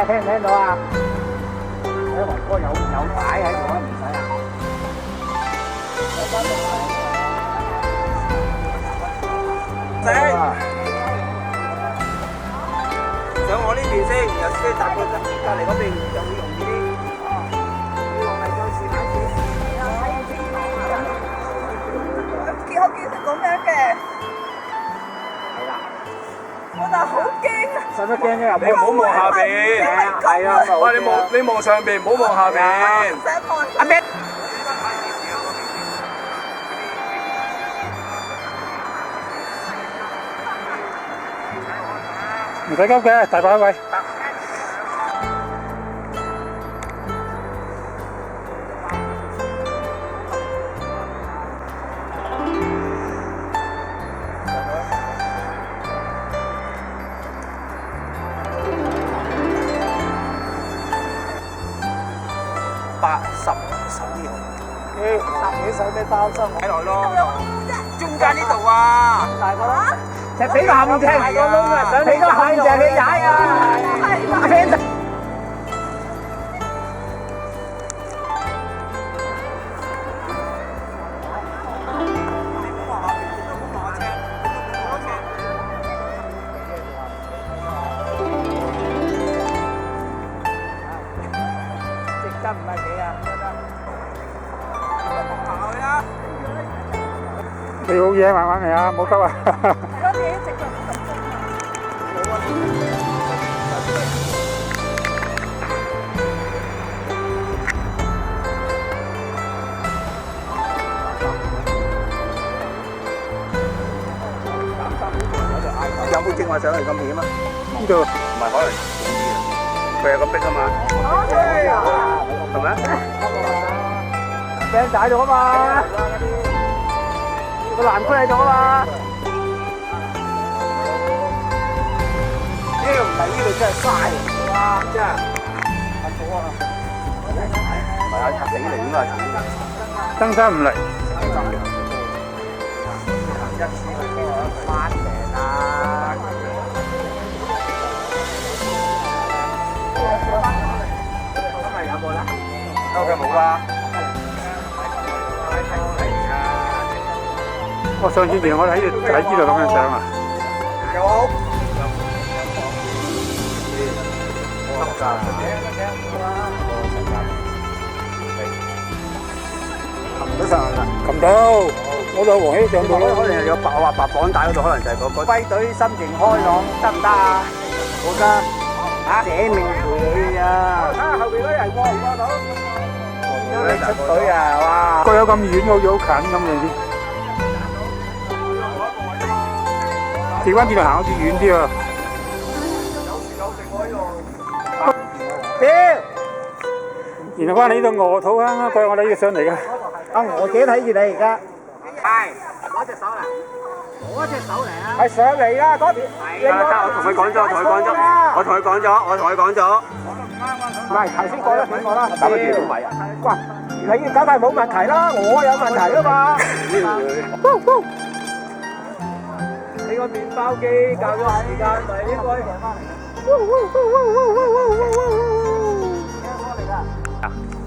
聽唔聽到啊？喺雲哥有擺喺度啊，唔使啊。上我呢邊先，然後先搭過隔離嗰邊就會容易啲。見我見成咁樣嘅，我就好驚啊！使乜驚啫？你唔好望下邊。係啊，喂，你望上邊，唔好望下邊。阿咩？唔使急嘅，大把位。80手呢10幾使咩擔心？睇來咯，中間呢度啊，大個啦，隻俾個陷阱，大個窿啊！俾個陷阱你踩啊！值得唔係幾啊？你好嘢，慢慢嚟啊，唔好急啊！嗰啲一直就唔得。有冇正話上嚟咁險啊？呢度唔係可能遠啲啊，佢有咁逼啊嘛，係咪？病仔咗啊嘛，個欄區喺度啊嘛。呢個唔係呢度真係嘥啊！真係嚇到啊！唔係啊，拆死你應該係登山唔嚟。一次翻命啊！今日有冇啦？有嘅冇啦。我上次見我喺呢度咁樣上啊！有。擒得上啦！擒到，我到黃希上到咯。可能有白，我話白綁帶嗰度，可能就係嗰個。歸隊心情開朗，得唔得啊？好得，捨命陪你啊！睇下後邊嗰人過唔過到？你出隊啊！哇！個有咁遠，好似好近咁樣先。調翻轉頭行好似遠啲啊！屌！然後翻嚟呢度鵝肚坑啊，佢我哋要上嚟噶。啊！我自己睇住你而家。係，攞隻手嚟，攞隻手嚟啊！係上嚟啦，嗰邊。係啊，我同佢講咗，我同佢講咗。唔係頭先過咗俾我啦，打乜嘢都咪啊！喂，你梗係冇問題啦，我有問題啊嘛。你個麵包機夠咗時間咪應該。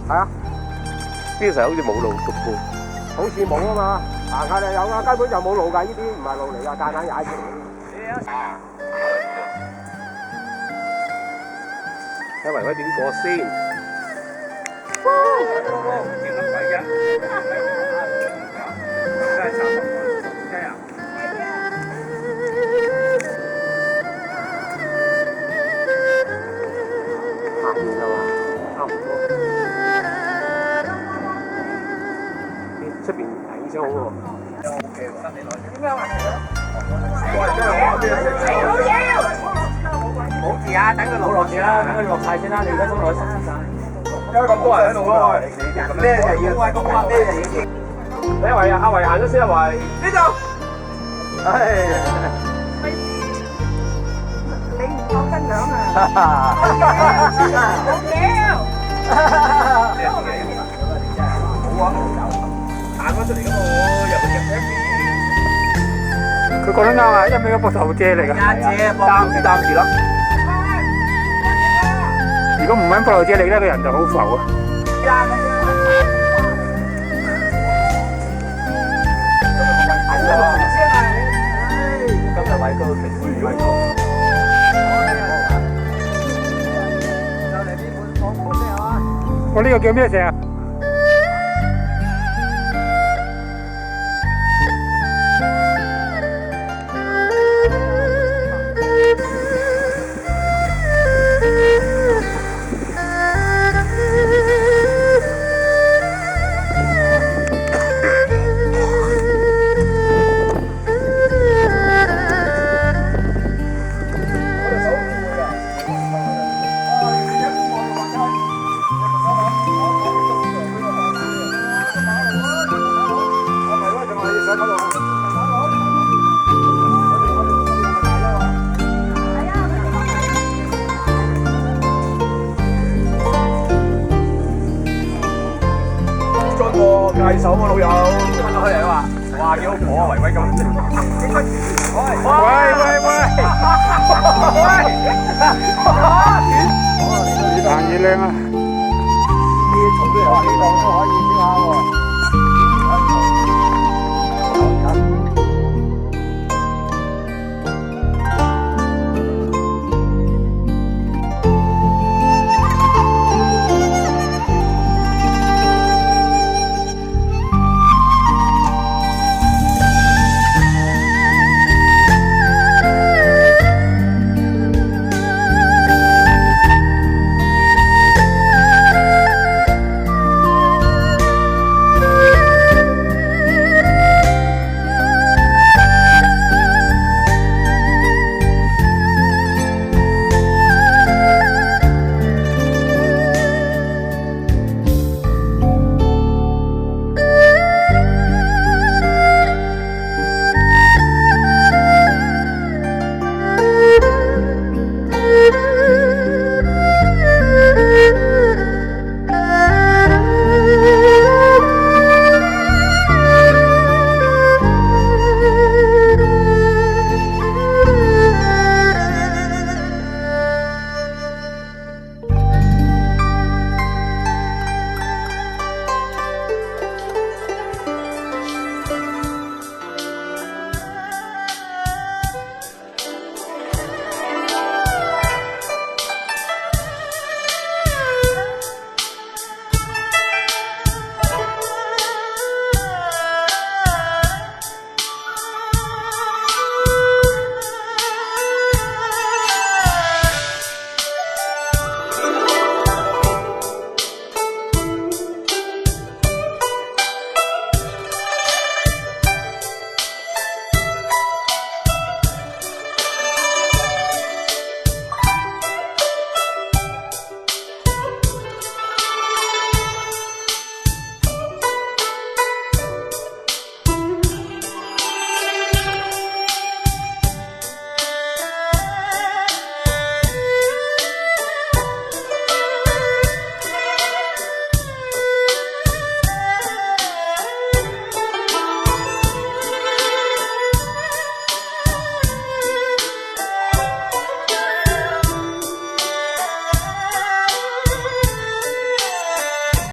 係啊，呢個時候好似冇路逐步，好似冇啊嘛，行下就有啊，根本就冇路㗎，呢啲唔係路嚟㗎，夾硬踩住。睇維威點過先？見乜鬼啫？真係慘啊！行完啦嘛，差唔多。出邊影相好喎。點樣冇事啊，等佢落住啦，等佢落晒先啦，你而家中落濕晒。因為咁多人喺度咯，咁咩就要，咩就要。你阿維啊，阿維行咗先，阿維呢度。唉。你唔講真樣啊！好行翻出嚟咁喎，入去入去。佢講得啱啊，因為嗰膊頭遮嚟㗎。擔住咯。如果唔揾菠蘿姐，你咧個人就好浮啊！今日偉哥平時偉哥。我呢個叫咩石啊？介手啊，老友，翻到去嚟話，哇幾好火啊，維維咁。越行越靚啊！啲蟲都有希望都可以燒下喎。